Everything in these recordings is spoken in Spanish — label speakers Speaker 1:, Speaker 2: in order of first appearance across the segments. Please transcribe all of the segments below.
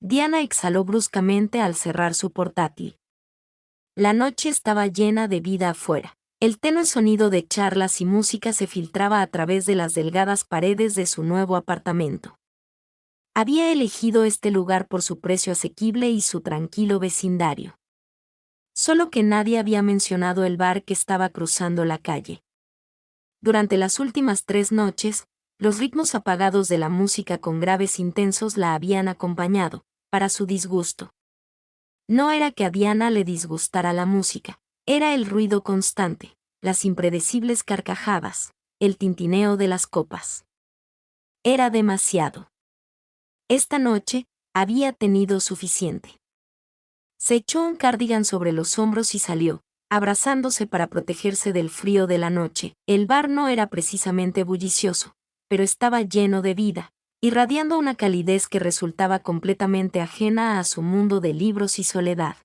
Speaker 1: Diana exhaló bruscamente al cerrar su portátil. La noche estaba llena de vida afuera. El tenue sonido de charlas y música se filtraba a través de las delgadas paredes de su nuevo apartamento. Había elegido este lugar por su precio asequible y su tranquilo vecindario. Solo que nadie había mencionado el bar que estaba cruzando la calle. Durante las últimas 3 noches, los ritmos apagados de la música con graves intensos la habían acompañado, para su disgusto. No era que a Diana le disgustara la música, era el ruido constante, las impredecibles carcajadas, el tintineo de las copas. Era demasiado. Esta noche, había tenido suficiente. Se echó un cardigan sobre los hombros y salió, abrazándose para protegerse del frío de la noche. El bar no era precisamente bullicioso, pero estaba lleno de vida, irradiando una calidez que resultaba completamente ajena a su mundo de libros y soledad.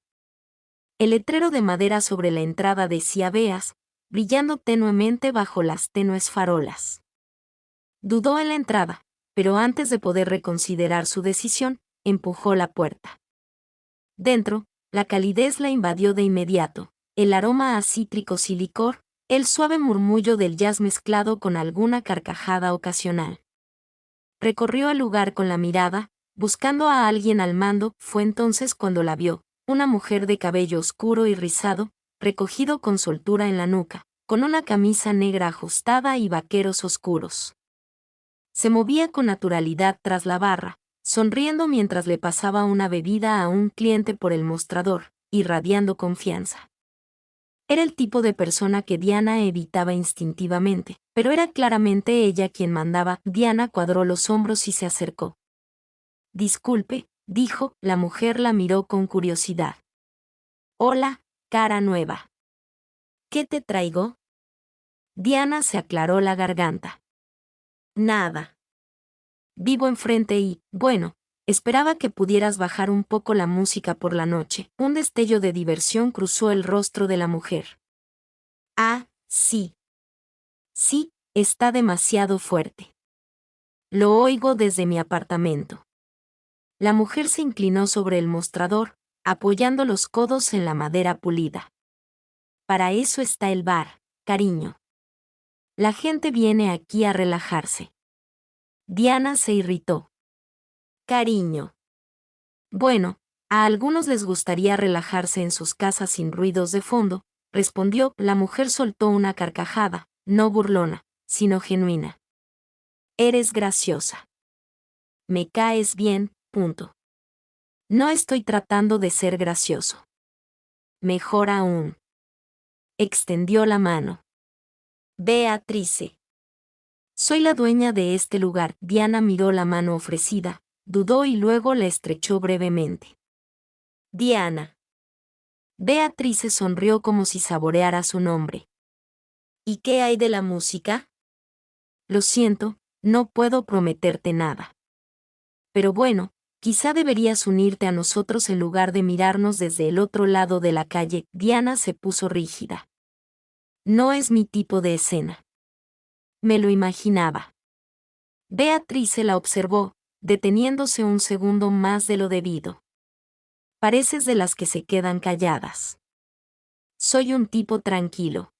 Speaker 1: El letrero de madera sobre la entrada decía Beas, brillando tenuemente bajo las tenues farolas. Dudó en la entrada, pero antes de poder reconsiderar su decisión, empujó la puerta. Dentro, la calidez la invadió de inmediato, el aroma a cítricos y licor, el suave murmullo del jazz mezclado con alguna carcajada ocasional. Recorrió el lugar con la mirada, buscando a alguien al mando. Fue entonces cuando la vio, una mujer de cabello oscuro y rizado, recogido con soltura en la nuca, con una camisa negra ajustada y vaqueros oscuros. Se movía con naturalidad tras la barra, sonriendo mientras le pasaba una bebida a un cliente por el mostrador, irradiando confianza. Era el tipo de persona que Diana evitaba instintivamente, pero era claramente ella quien mandaba. Diana cuadró los hombros y se acercó. «Disculpe», dijo. La mujer la miró con curiosidad. «Hola, cara nueva. ¿Qué te traigo?» Diana se aclaró la garganta. «Nada. Vivo enfrente y, bueno, esperaba que pudieras bajar un poco la música por la noche». Un destello de diversión cruzó el rostro de la mujer. «Ah, sí. Sí, está demasiado fuerte. Lo oigo desde mi apartamento». La mujer se inclinó sobre el mostrador, apoyando los codos en la madera pulida. «Para eso está el bar, cariño. La gente viene aquí a relajarse». Diana se irritó. «Cariño. Bueno, a algunos les gustaría relajarse en sus casas sin ruidos de fondo», respondió. La mujer soltó una carcajada, no burlona, sino genuina. «Eres graciosa. Me caes bien, punto. No estoy tratando de ser gracioso. Mejor aún». Extendió la mano. «Beatrice. Soy la dueña de este lugar». Diana miró la mano ofrecida, dudó y luego la estrechó brevemente. «Diana». Beatrice sonrió como si saboreara su nombre. «¿Y qué hay de la música?» «Lo siento, no puedo prometerte nada. Pero bueno, quizá deberías unirte a nosotros en lugar de mirarnos desde el otro lado de la calle». Diana se puso rígida. «No es mi tipo de escena». «Me lo imaginaba». Beatrice la observó, deteniéndose un segundo más de lo debido. «Pareces de las que se quedan calladas». «Soy un tipo tranquilo».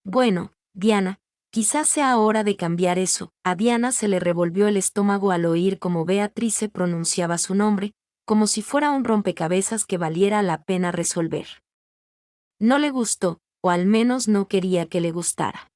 Speaker 1: «Bueno, Diana, quizás sea hora de cambiar eso». A Diana se le revolvió el estómago al oír cómo Beatrice pronunciaba su nombre, como si fuera un rompecabezas que valiera la pena resolver. No le gustó, o al menos no quería que le gustara.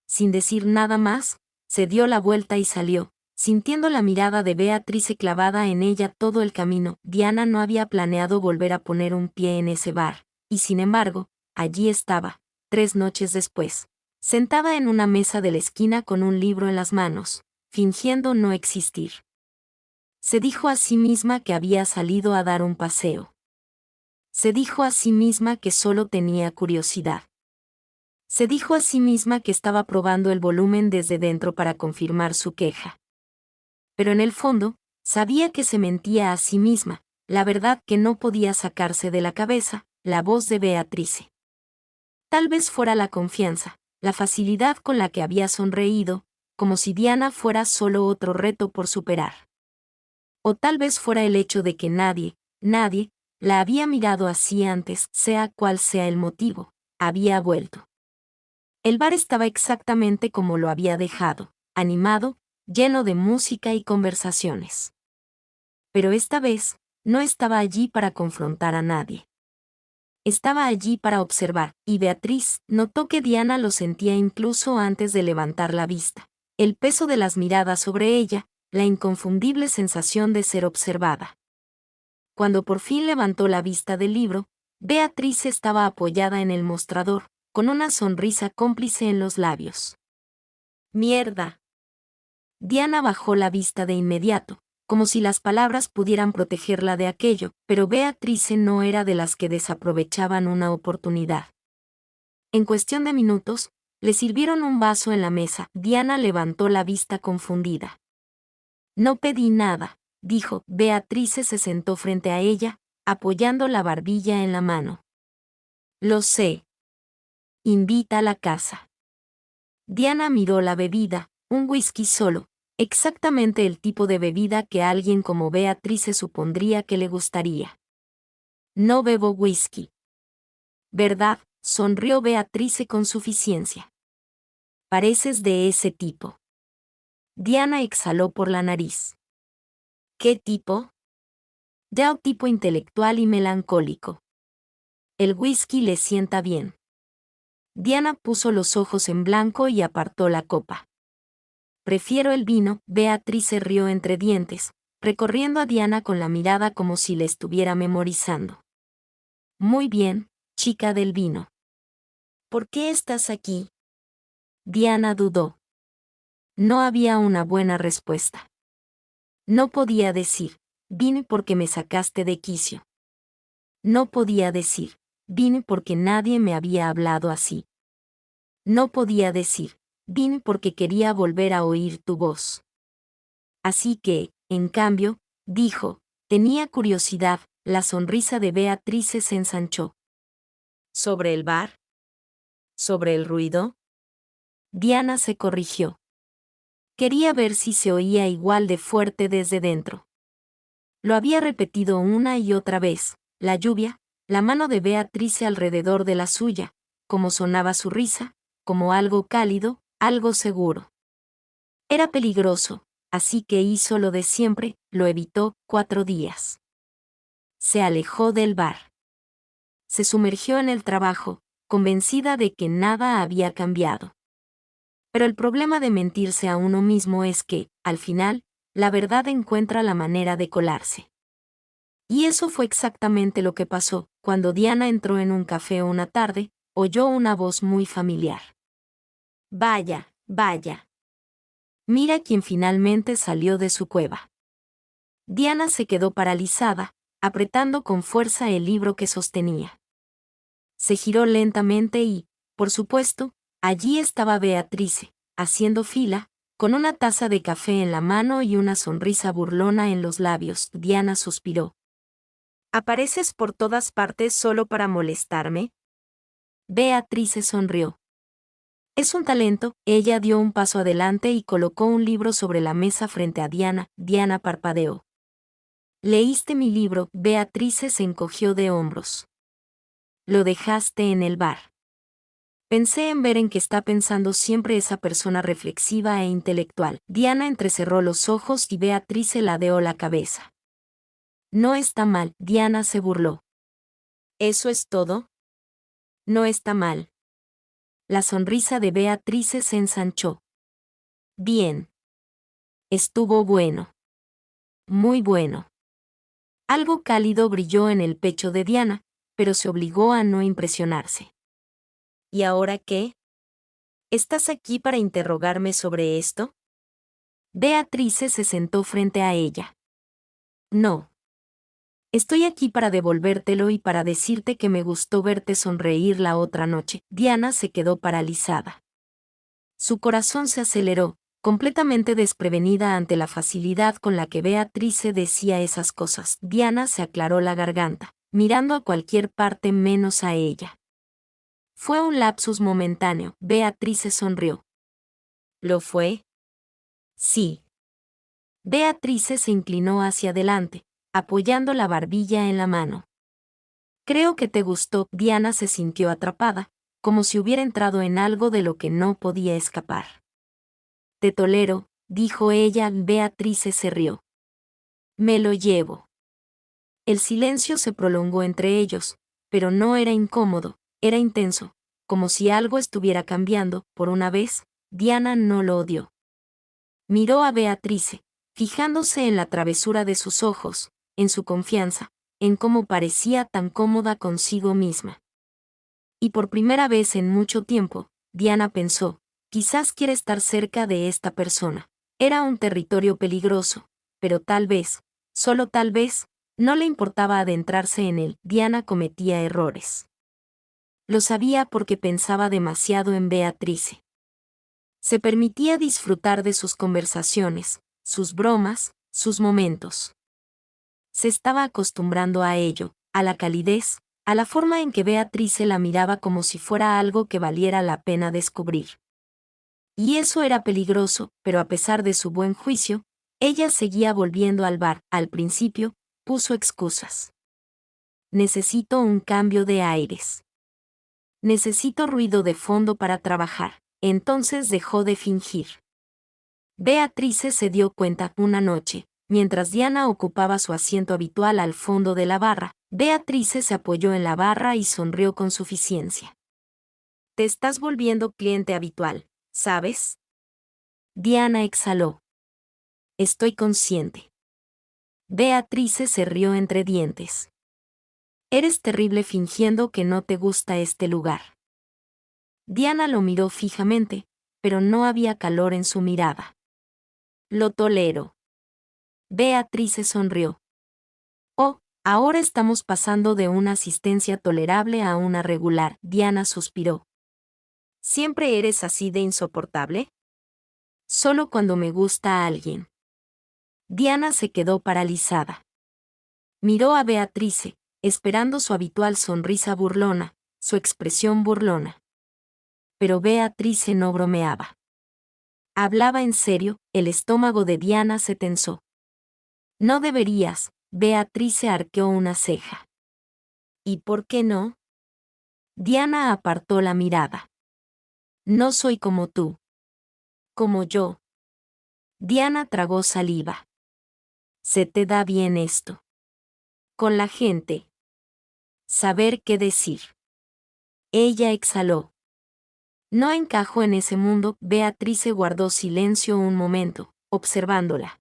Speaker 1: Sin decir nada más, se dio la vuelta y salió, sintiendo la mirada de Beatrice clavada en ella todo el camino. Diana no había planeado volver a poner un pie en ese bar, y sin embargo, allí estaba, 3 noches después, sentada en una mesa de la esquina con un libro en las manos, fingiendo no existir. Se dijo a sí misma que había salido a dar un paseo. Se dijo a sí misma que solo tenía curiosidad. Se dijo a sí misma que estaba probando el volumen desde dentro para confirmar su queja. Pero en el fondo, sabía que se mentía a sí misma, la verdad que no podía sacarse de la cabeza, la voz de Beatrice. Tal vez fuera la confianza, la facilidad con la que había sonreído, como si Diana fuera solo otro reto por superar. O tal vez fuera el hecho de que nadie, la había mirado así antes, sea cual sea el motivo, había vuelto. El bar estaba exactamente como lo había dejado, animado, lleno de música y conversaciones. Pero esta vez, no estaba allí para confrontar a nadie. Estaba allí para observar, y Beatriz notó que Diana lo sentía incluso antes de levantar la vista. El peso de las miradas sobre ella, la inconfundible sensación de ser observada. Cuando por fin levantó la vista del libro, Beatriz estaba apoyada en el mostrador, con una sonrisa cómplice en los labios. ¡Mierda! Diana bajó la vista de inmediato, como si las palabras pudieran protegerla de aquello, pero Beatrice no era de las que desaprovechaban una oportunidad. En cuestión de minutos, le sirvieron un vaso en la mesa. Diana levantó la vista confundida. No pedí nada, dijo. Beatrice se sentó frente a ella, apoyando la barbilla en la mano. Lo sé. Invita a la casa. Diana miró la bebida, un whisky solo, exactamente el tipo de bebida que alguien como Beatrice supondría que le gustaría. No bebo whisky. ¿Verdad? Sonrió Beatrice con suficiencia. Pareces de ese tipo. Diana exhaló por la nariz. ¿Qué tipo? De un tipo intelectual y melancólico. El whisky le sienta bien. Diana puso los ojos en blanco y apartó la copa. Prefiero el vino. Beatrice rió entre dientes, recorriendo a Diana con la mirada como si le estuviera memorizando. Muy bien, chica del vino. ¿Por qué estás aquí? Diana dudó. No había una buena respuesta. No podía decir, vine porque me sacaste de quicio. No podía decir, vine porque nadie me había hablado así. No podía decir, vine porque quería volver a oír tu voz. Así que, en cambio, dijo, tenía curiosidad. La sonrisa de Beatrice se ensanchó. ¿Sobre el bar? ¿Sobre el ruido? Diana se corrigió. Quería ver si se oía igual de fuerte desde dentro. Lo había repetido una y otra vez, la lluvia, la mano de Beatrice alrededor de la suya, como sonaba su risa, como algo cálido, algo seguro. Era peligroso, así que hizo lo de siempre, lo evitó. 4 días. Se alejó del bar. Se sumergió en el trabajo, convencida de que nada había cambiado. Pero el problema de mentirse a uno mismo es que, al final, la verdad encuentra la manera de colarse. Y eso fue exactamente lo que pasó. Cuando Diana entró en un café una tarde, oyó una voz muy familiar. Vaya, vaya. Mira quién finalmente salió de su cueva. Diana se quedó paralizada, apretando con fuerza el libro que sostenía. Se giró lentamente y, por supuesto, allí estaba Beatrice, haciendo fila, con una taza de café en la mano y una sonrisa burlona en los labios. Diana suspiró. ¿Apareces por todas partes solo para molestarme? Beatrice sonrió. Es un talento. Ella dio un paso adelante y colocó un libro sobre la mesa frente a Diana. Diana parpadeó. ¿Leíste mi libro? Beatrice se encogió de hombros. Lo dejaste en el bar. Pensé en ver en qué está pensando siempre esa persona reflexiva e intelectual. Diana entrecerró los ojos y Beatrice ladeó la cabeza. No está mal, Diana se burló. ¿Eso es todo? No está mal. La sonrisa de Beatrice se ensanchó. Bien. Estuvo bueno. Muy bueno. Algo cálido brilló en el pecho de Diana, pero se obligó a no impresionarse. ¿Y ahora qué? ¿Estás aquí para interrogarme sobre esto? Beatrice se sentó frente a ella. No. Estoy aquí para devolvértelo y para decirte que me gustó verte sonreír la otra noche. Diana se quedó paralizada. Su corazón se aceleró, completamente desprevenida ante la facilidad con la que Beatrice decía esas cosas. Diana se aclaró la garganta, mirando a cualquier parte menos a ella. Fue un lapsus momentáneo. Beatrice sonrió. ¿Lo fue? Sí. Beatrice se inclinó hacia adelante, apoyando la barbilla en la mano. Creo que te gustó. Diana se sintió atrapada, como si hubiera entrado en algo de lo que no podía escapar. Te tolero, dijo ella. Beatrice se rió. Me lo llevo. El silencio se prolongó entre ellos, pero no era incómodo, era intenso, como si algo estuviera cambiando. Por una vez, Diana no lo odió. Miró a Beatrice, fijándose en la travesura de sus ojos, en su confianza, en cómo parecía tan cómoda consigo misma. Y por primera vez en mucho tiempo, Diana pensó, quizás quiere estar cerca de esta persona. Era un territorio peligroso, pero tal vez, solo tal vez, no le importaba adentrarse en él. Diana cometía errores. Lo sabía porque pensaba demasiado en Beatrice. Se permitía disfrutar de sus conversaciones, sus bromas, sus momentos. Se estaba acostumbrando a ello, a la calidez, a la forma en que Beatrice la miraba como si fuera algo que valiera la pena descubrir. Y eso era peligroso, pero a pesar de su buen juicio, ella seguía volviendo al bar. Al principio, puso excusas. Necesito un cambio de aires. Necesito ruido de fondo para trabajar. Entonces dejó de fingir. Beatrice se dio cuenta una noche, mientras Diana ocupaba su asiento habitual al fondo de la barra. Beatrice se apoyó en la barra y sonrió con suficiencia. Te estás volviendo cliente habitual, ¿sabes? Diana exhaló. Estoy consciente. Beatrice se rió entre dientes. Eres terrible fingiendo que no te gusta este lugar. Diana lo miró fijamente, pero no había calor en su mirada. Lo tolero. Beatrice sonrió. Oh, ahora estamos pasando de una asistencia tolerable a una regular. Diana suspiró. ¿Siempre eres así de insoportable? Solo cuando me gusta a alguien. Diana se quedó paralizada. Miró a Beatrice, esperando su habitual sonrisa burlona, su expresión burlona. Pero Beatrice no bromeaba. Hablaba en serio. El estómago de Diana se tensó. No deberías. Beatrice arqueó una ceja. ¿Y por qué no? Diana apartó la mirada. No soy como tú. Como yo. Diana tragó saliva. Se te da bien esto. Con la gente. Saber qué decir. Ella exhaló. No encajo en ese mundo. Beatrice guardó silencio un momento, observándola.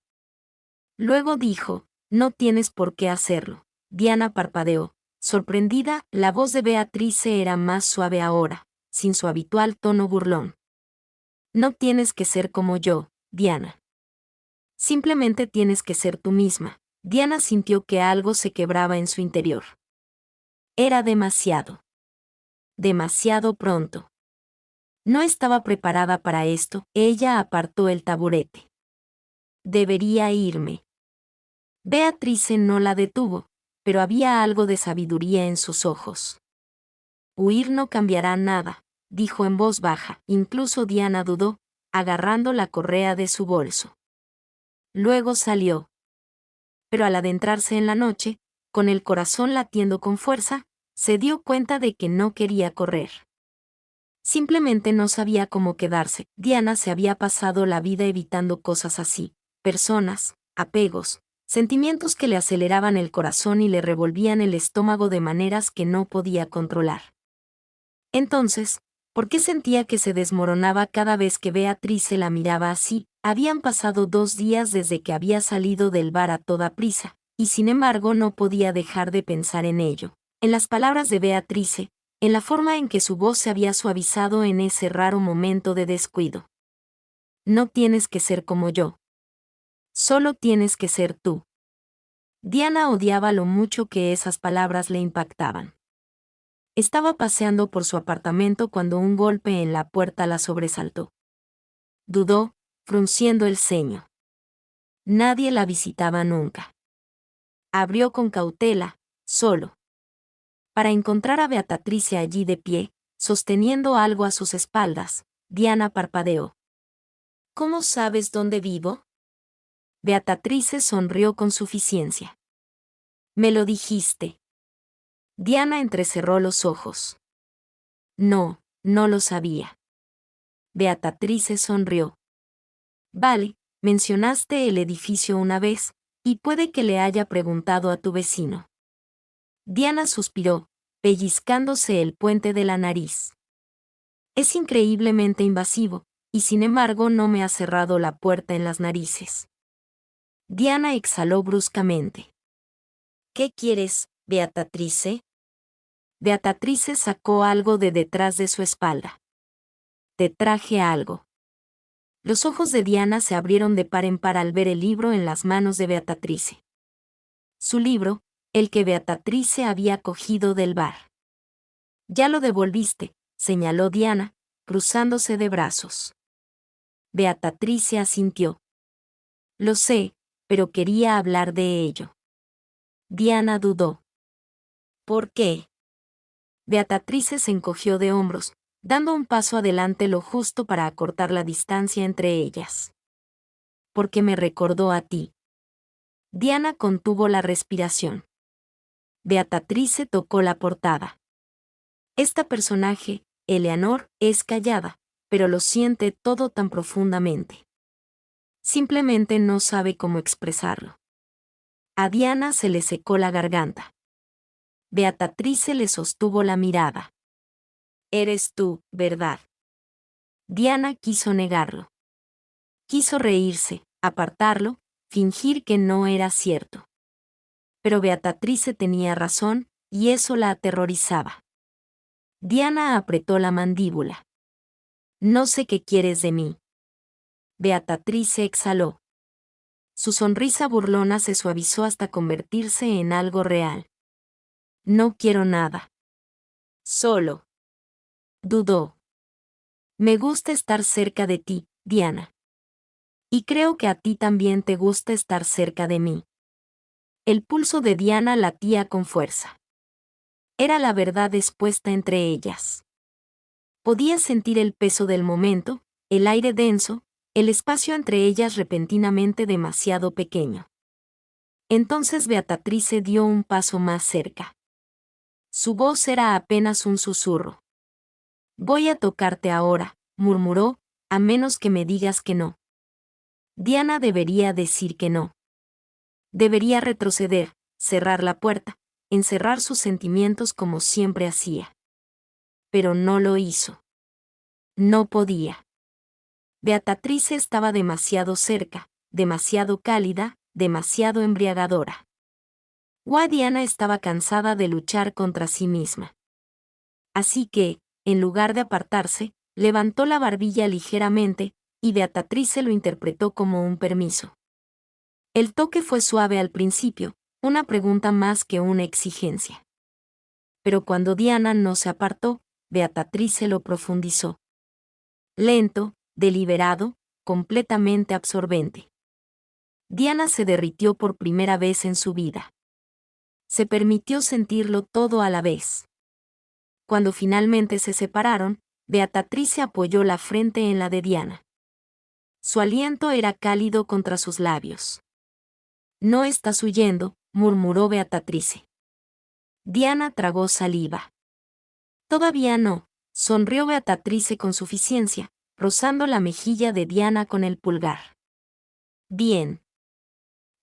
Speaker 1: Luego dijo, no tienes por qué hacerlo. Diana parpadeó. Sorprendida, la voz de Beatrice era más suave ahora, sin su habitual tono burlón. No tienes que ser como yo, Diana. Simplemente tienes que ser tú misma. Diana sintió que algo se quebraba en su interior. Era demasiado. Demasiado pronto. No estaba preparada para esto. Ella apartó el taburete. Debería irme. Beatrice no la detuvo, pero había algo de sabiduría en sus ojos. Huir no cambiará nada, dijo en voz baja. Incluso Diana dudó, agarrando la correa de su bolso. Luego salió. Pero al adentrarse en la noche, con el corazón latiendo con fuerza, se dio cuenta de que no quería correr. Simplemente no sabía cómo quedarse. Diana se había pasado la vida evitando cosas así, personas, apegos, sentimientos que le aceleraban el corazón y le revolvían el estómago de maneras que no podía controlar. Entonces, ¿por qué sentía que se desmoronaba cada vez que Beatrice la miraba así? Habían pasado 2 días desde que había salido del bar a toda prisa, y sin embargo no podía dejar de pensar en ello, en las palabras de Beatrice, en la forma en que su voz se había suavizado en ese raro momento de descuido. No tienes que ser como yo. Solo tienes que ser tú. Diana odiaba lo mucho que esas palabras le impactaban. Estaba paseando por su apartamento cuando un golpe en la puerta la sobresaltó. Dudó, frunciendo el ceño. Nadie la visitaba nunca. Abrió con cautela, solo. Para encontrar a Beatrice allí de pie, sosteniendo algo a sus espaldas, Diana parpadeó. ¿Cómo sabes dónde vivo? Beatrice sonrió con suficiencia. Me lo dijiste. Diana entrecerró los ojos. No, no lo sabía. Beatrice sonrió. Vale, mencionaste el edificio una vez, y puede que le haya preguntado a tu vecino. Diana suspiró, pellizcándose el puente de la nariz. Es increíblemente invasivo, y sin embargo no me ha cerrado la puerta en las narices. Diana exhaló bruscamente. ¿Qué quieres, Beatrice? Beatrice sacó algo de detrás de su espalda. Te traje algo. Los ojos de Diana se abrieron de par en par al ver el libro en las manos de Beatrice. Su libro, el que Beatrice había cogido del bar. Ya lo devolviste, señaló Diana, cruzándose de brazos. Beatrice asintió. Lo sé, pero quería hablar de ello. Diana dudó. ¿Por qué? Beatrice se encogió de hombros, dando un paso adelante lo justo para acortar la distancia entre ellas. Porque me recordó a ti. Diana contuvo la respiración. Beatrice tocó la portada. Esta personaje, Eleanor, es callada, pero lo siente todo tan profundamente. Simplemente no sabe cómo expresarlo. A Diana se le secó la garganta. Beatrice le sostuvo la mirada. Eres tú, ¿verdad? Diana quiso negarlo. Quiso reírse, apartarlo, fingir que no era cierto. Pero Beatrice tenía razón, y eso la aterrorizaba. Diana apretó la mandíbula. No sé qué quieres de mí. Beatrice exhaló. Su sonrisa burlona se suavizó hasta convertirse en algo real. No quiero nada. Solo. Dudó. Me gusta estar cerca de ti, Diana. Y creo que a ti también te gusta estar cerca de mí. El pulso de Diana latía con fuerza. Era la verdad expuesta entre ellas. Podía sentir el peso del momento, el aire denso, el espacio entre ellas repentinamente demasiado pequeño. Entonces Beatrice dio un paso más cerca. Su voz era apenas un susurro. Voy a tocarte ahora, murmuró, a menos que me digas que no. Diana debería decir que no. Debería retroceder, cerrar la puerta, encerrar sus sentimientos como siempre hacía. Pero no lo hizo. No podía. Beatrice estaba demasiado cerca, demasiado cálida, demasiado embriagadora. Diana estaba cansada de luchar contra sí misma. Así que, en lugar de apartarse, levantó la barbilla ligeramente, y Beatrice lo interpretó como un permiso. El toque fue suave al principio, una pregunta más que una exigencia. Pero cuando Diana no se apartó, Beatrice lo profundizó. Lento, deliberado, completamente absorbente. Diana se derritió por primera vez en su vida. Se permitió sentirlo todo a la vez. Cuando finalmente se separaron, Beatrice apoyó la frente en la de Diana. Su aliento era cálido contra sus labios. No estás huyendo, murmuró Beatrice. Diana tragó saliva. Todavía no, sonrió Beatrice con suficiencia, rozando la mejilla de Diana con el pulgar. Bien.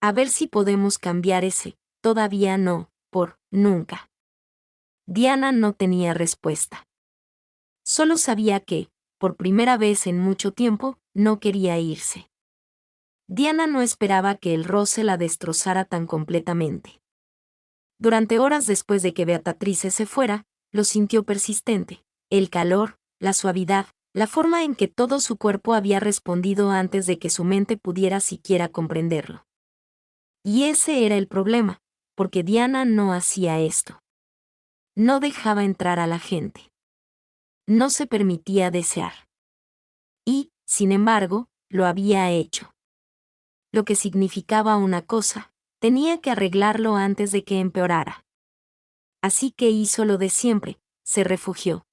Speaker 1: A ver si podemos cambiar ese, todavía no, por nunca. Diana no tenía respuesta. Solo sabía que, por primera vez en mucho tiempo, no quería irse. Diana no esperaba que el roce la destrozara tan completamente. Durante horas después de que Beatrice se fuera, lo sintió persistente, el calor, la suavidad, la forma en que todo su cuerpo había respondido antes de que su mente pudiera siquiera comprenderlo. Y ese era el problema, porque Diana no hacía esto. No dejaba entrar a la gente. No se permitía desear. Y, sin embargo, lo había hecho. Lo que significaba una cosa, tenía que arreglarlo antes de que empeorara. Así que hizo lo de siempre, se refugió.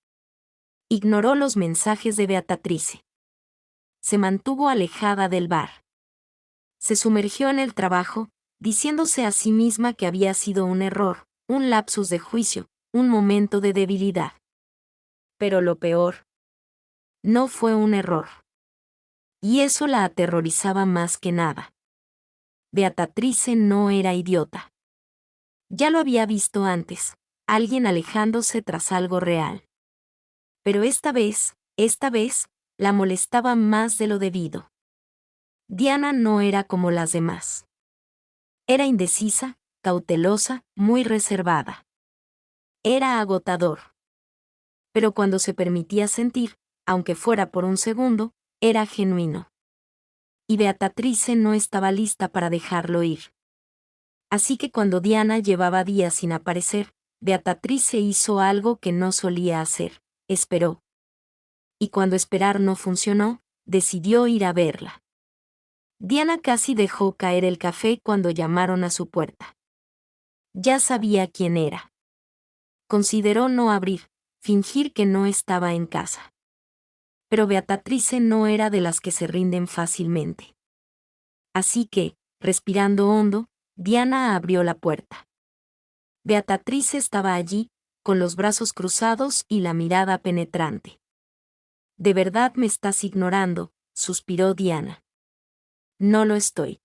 Speaker 1: Ignoró los mensajes de Beatrice. Se mantuvo alejada del bar. Se sumergió en el trabajo, diciéndose a sí misma que había sido un error, un lapsus de juicio, un momento de debilidad. Pero lo peor, no fue un error. Y eso la aterrorizaba más que nada. Beatrice no era idiota. Ya lo había visto antes, alguien alejándose tras algo real. Pero esta vez, la molestaba más de lo debido. Diana no era como las demás. Era indecisa, cautelosa, muy reservada. Era agotador. Pero cuando se permitía sentir, aunque fuera por un segundo, era genuino. Y Beatrice no estaba lista para dejarlo ir. Así que cuando Diana llevaba días sin aparecer, Beatrice hizo algo que no solía hacer: esperó. Y cuando esperar no funcionó, decidió ir a verla. Diana casi dejó caer el café cuando llamaron a su puerta. Ya sabía quién era. Consideró no abrir, fingir que no estaba en casa. Pero Beatrice no era de las que se rinden fácilmente. Así que, respirando hondo, Diana abrió la puerta. Beatrice estaba allí, con los brazos cruzados y la mirada penetrante. «¿De verdad me estás ignorando?», suspiró Diana. «No lo estoy».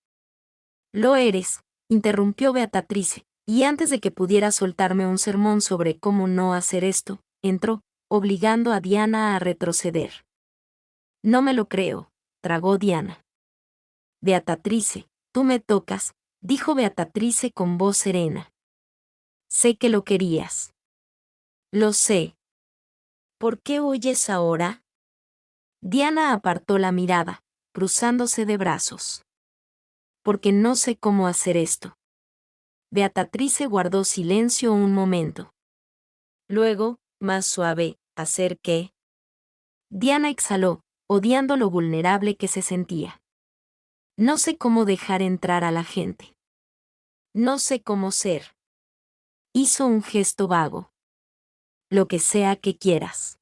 Speaker 1: «Lo eres», interrumpió Beatrice, y antes de que pudiera soltarme un sermón sobre cómo no hacer esto, entró, obligando a Diana a retroceder. «No me lo creo», tragó Diana. «Beatrice, tú me tocas», dijo Beatrice con voz serena. «Sé que lo querías». «Lo sé». «¿Por qué oyes ahora?». Diana apartó la mirada, cruzándose de brazos. «Porque no sé cómo hacer esto». Beatrice guardó silencio un momento. Luego, más suave: «¿Hacer qué?». Diana exhaló, odiando lo vulnerable que se sentía. «No sé cómo dejar entrar a la gente. No sé cómo ser». Hizo un gesto vago. «Lo que sea que quieras».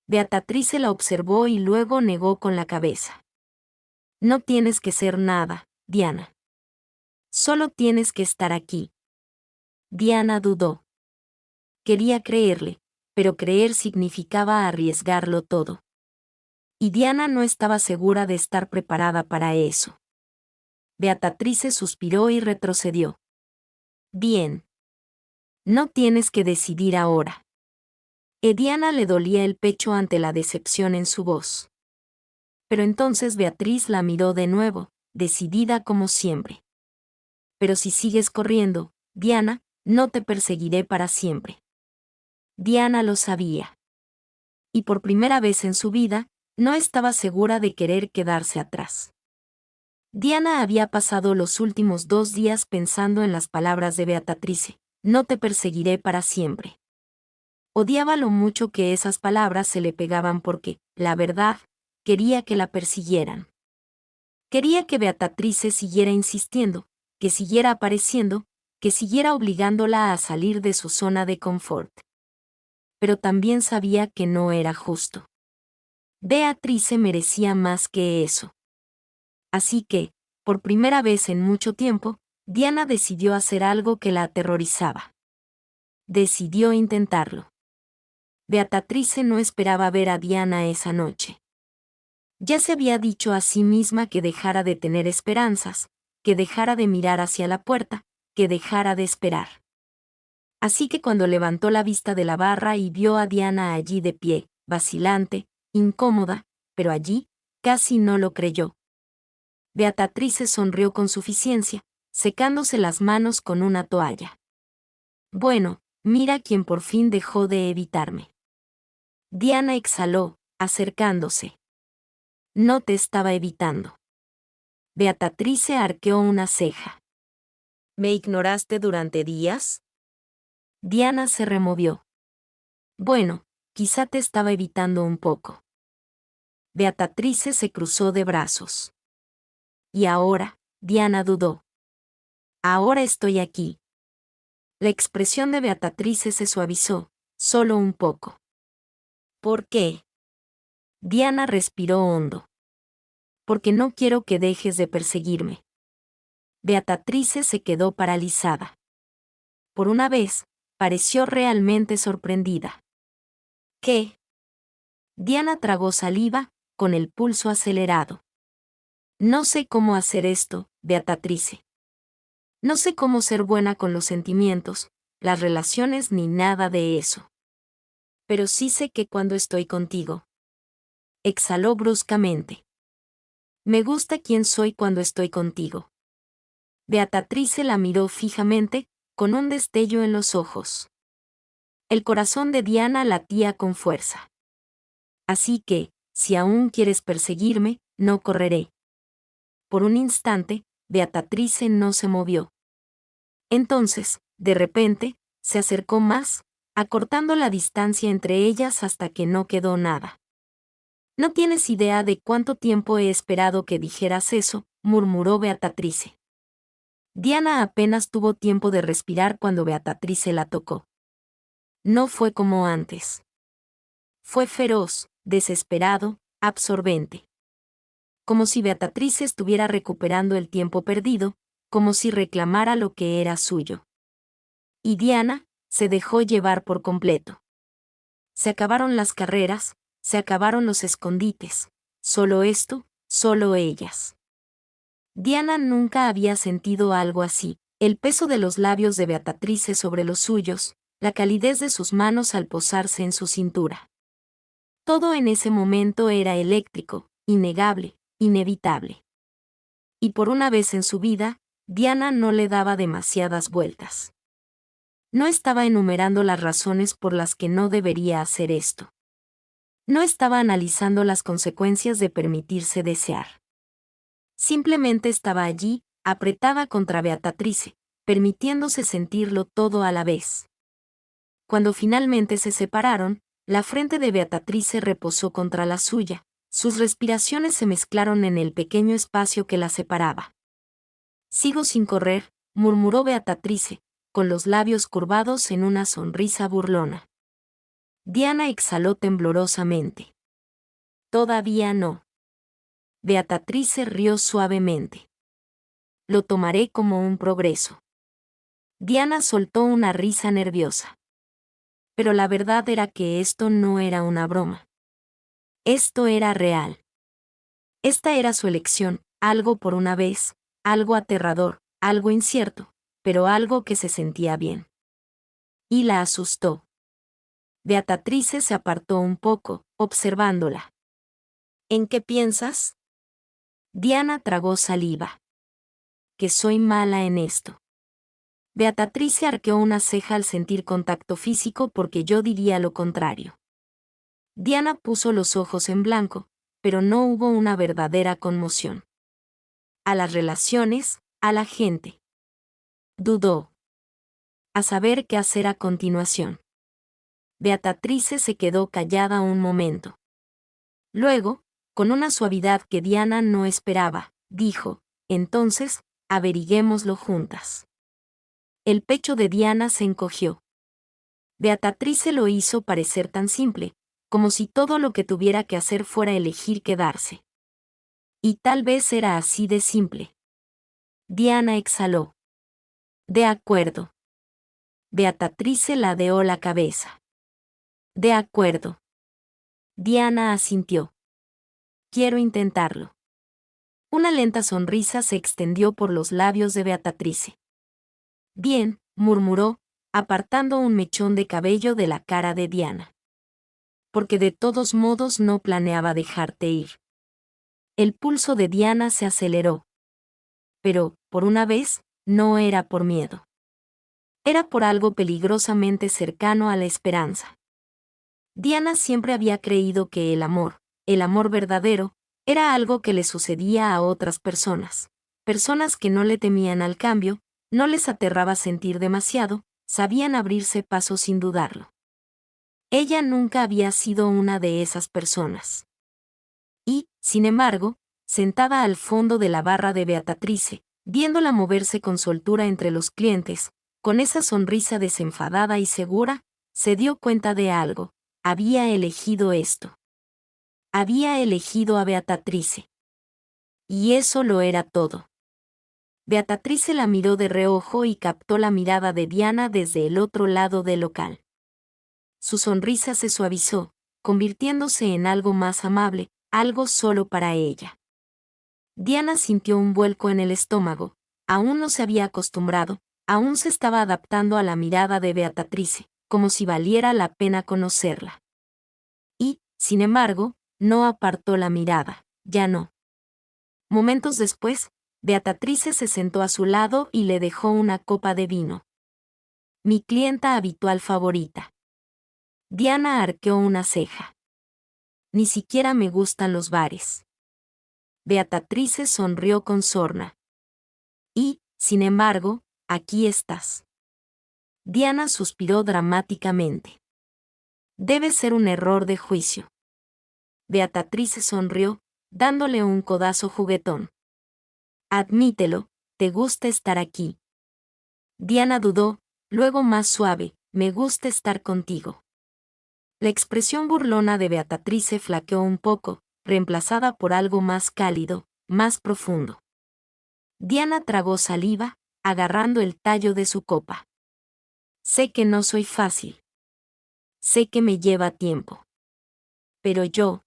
Speaker 1: Beatrice la observó y luego negó con la cabeza. «No tienes que ser nada, Diana. Solo tienes que estar aquí». Diana dudó. Quería creerle, pero creer significaba arriesgarlo todo. Y Diana no estaba segura de estar preparada para eso. Beatrice suspiró y retrocedió. «Bien. No tienes que decidir ahora». A Diana le dolía el pecho ante la decepción en su voz. Pero entonces Beatriz la miró de nuevo, decidida como siempre. «Pero si sigues corriendo, Diana, no te perseguiré para siempre». Diana lo sabía. Y por primera vez en su vida, no estaba segura de querer quedarse atrás. Diana había pasado los últimos 2 días pensando en las palabras de Beatrice: «No te perseguiré para siempre». Odiaba lo mucho que esas palabras se le pegaban porque, la verdad, quería que la persiguieran. Quería que Beatrice siguiera insistiendo, que siguiera apareciendo, que siguiera obligándola a salir de su zona de confort. Pero también sabía que no era justo. Beatrice merecía más que eso. Así que, por primera vez en mucho tiempo, Diana decidió hacer algo que la aterrorizaba. Decidió intentarlo. Beatrice no esperaba ver a Diana esa noche. Ya se había dicho a sí misma que dejara de tener esperanzas, que dejara de mirar hacia la puerta, que dejara de esperar. Así que cuando levantó la vista de la barra y vio a Diana allí de pie, vacilante, incómoda, pero allí, casi no lo creyó. Beatrice sonrió con suficiencia, secándose las manos con una toalla. «Bueno, mira quién por fin dejó de evitarme». Diana exhaló, acercándose. «No te estaba evitando». Beatrice arqueó una ceja. «¿Me ignoraste durante días?». Diana se removió. «Bueno, quizá te estaba evitando un poco». Beatrice se cruzó de brazos. «¿Y ahora?», Diana dudó. «Ahora estoy aquí». La expresión de Beatrice se suavizó, solo un poco. «¿Por qué?». Diana respiró hondo. Porque no quiero que dejes de perseguirme. Beatrice se quedó paralizada. Por una vez, pareció realmente sorprendida. ¿Qué? Diana tragó saliva, con el pulso acelerado. No sé cómo hacer esto, Beatrice. No sé cómo ser buena con los sentimientos, las relaciones ni nada de eso. Pero sí sé que cuando estoy contigo. Exhaló bruscamente. Me gusta quién soy cuando estoy contigo. Beatrice la miró fijamente, con un destello en los ojos. El corazón de Diana latía con fuerza. Así que, si aún quieres perseguirme, no correré. Por un instante, Beatrice no se movió. Entonces, de repente, se acercó más, acortando la distancia entre ellas hasta que no quedó nada. No tienes idea de cuánto tiempo he esperado que dijeras eso, murmuró Beatrice. Diana apenas tuvo tiempo de respirar cuando Beatrice la tocó. No fue como antes. Fue feroz, desesperado, absorbente. Como si Beatrice estuviera recuperando el tiempo perdido, como si reclamara lo que era suyo. Y Diana se dejó llevar por completo. Se acabaron las carreras, se acabaron los escondites, solo esto, solo ellas. Diana nunca había sentido algo así, el peso de los labios de Beatrice sobre los suyos, la calidez de sus manos al posarse en su cintura. Todo en ese momento era eléctrico, innegable, inevitable. Y por una vez en su vida, Diana no le daba demasiadas vueltas. No estaba enumerando las razones por las que no debería hacer esto. No estaba analizando las consecuencias de permitirse desear. Simplemente estaba allí, apretada contra Beatrice, permitiéndose sentirlo todo a la vez. Cuando finalmente se separaron, la frente de Beatrice reposó contra la suya, sus respiraciones se mezclaron en el pequeño espacio que la separaba. Sigo sin correr, murmuró Beatrice, con los labios curvados en una sonrisa burlona. Diana exhaló temblorosamente. Todavía no. Beatrice rió suavemente. Lo tomaré como un progreso. Diana soltó una risa nerviosa. Pero la verdad era que esto no era una broma. Esto era real. Esta era su elección, algo por una vez, algo aterrador, algo incierto, pero algo que se sentía bien. Y la asustó. Beatrice se apartó un poco, observándola. ¿En qué piensas? Diana tragó saliva. Que soy mala en esto. Beatrice arqueó una ceja al sentir contacto físico porque yo diría lo contrario. Diana puso los ojos en blanco, pero no hubo una verdadera conmoción. A las relaciones, a la gente. Dudó. A saber qué hacer a continuación. Beatrice se quedó callada un momento. Luego, con una suavidad que Diana no esperaba, dijo, entonces, averiguémoslo juntas. El pecho de Diana se encogió. Beatrice lo hizo parecer tan simple, como si todo lo que tuviera que hacer fuera elegir quedarse. Y tal vez era así de simple. Diana exhaló. De acuerdo. Beatrice ladeó la cabeza. De acuerdo. Diana asintió. Quiero intentarlo. Una lenta sonrisa se extendió por los labios de Beatrice. Bien, murmuró, apartando un mechón de cabello de la cara de Diana. Porque de todos modos no planeaba dejarte ir. El pulso de Diana se aceleró. Pero, por una vez, no era por miedo. Era por algo peligrosamente cercano a la esperanza. Diana siempre había creído que el amor verdadero, era algo que le sucedía a otras personas. Personas que no le temían al cambio, no les aterraba sentir demasiado, sabían abrirse paso sin dudarlo. Ella nunca había sido una de esas personas. Y, sin embargo, sentada al fondo de la barra de Beatrice, viéndola moverse con soltura entre los clientes, con esa sonrisa desenfadada y segura, se dio cuenta de algo. Había elegido esto. Había elegido a Beatrice. Y eso lo era todo. Beatrice la miró de reojo y captó la mirada de Diana desde el otro lado del local. Su sonrisa se suavizó, convirtiéndose en algo más amable, algo solo para ella. Diana sintió un vuelco en el estómago, aún no se había acostumbrado, aún se estaba adaptando a la mirada de Beatrice, como si valiera la pena conocerla. Y, sin embargo, no apartó la mirada, ya no. Momentos después, Beatrice se sentó a su lado y le dejó una copa de vino. Mi clienta habitual favorita. Diana arqueó una ceja. Ni siquiera me gustan los bares. Beatrice sonrió con sorna. Y, sin embargo, aquí estás. Diana suspiró dramáticamente. Debe ser un error de juicio. Beatrice sonrió, dándole un codazo juguetón. Admítelo, te gusta estar aquí. Diana dudó, luego más suave, me gusta estar contigo. La expresión burlona de Beatrice flaqueó un poco, reemplazada por algo más cálido, más profundo. Diana tragó saliva, agarrando el tallo de su copa. Sé que no soy fácil. Sé que me lleva tiempo. Pero yo...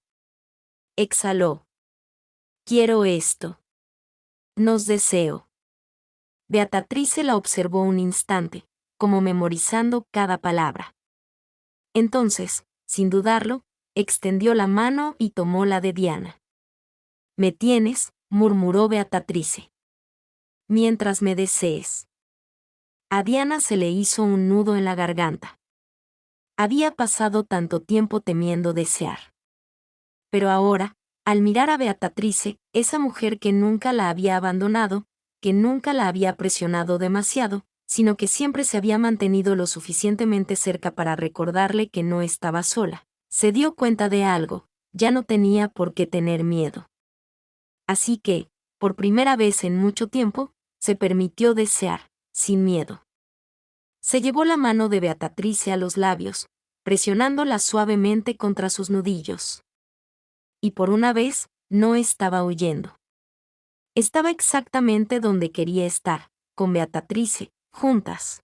Speaker 1: exhaló. Quiero esto. Nos deseo. Beatrice la observó un instante, como memorizando cada palabra. Entonces, sin dudarlo, extendió la mano y tomó la de Diana. Me tienes, murmuró Beatrice. Mientras me desees. A Diana se le hizo un nudo en la garganta. Había pasado tanto tiempo temiendo desear. Pero ahora, al mirar a Beatrice, esa mujer que nunca la había abandonado, que nunca la había presionado demasiado, sino que siempre se había mantenido lo suficientemente cerca para recordarle que no estaba sola, se dio cuenta de algo, ya no tenía por qué tener miedo. Así que, por primera vez en mucho tiempo, se permitió desear, sin miedo. Se llevó la mano de Beatrice a los labios, presionándola suavemente contra sus nudillos. Y por una vez, no estaba huyendo. Estaba exactamente donde quería estar, con Beatrice, juntas.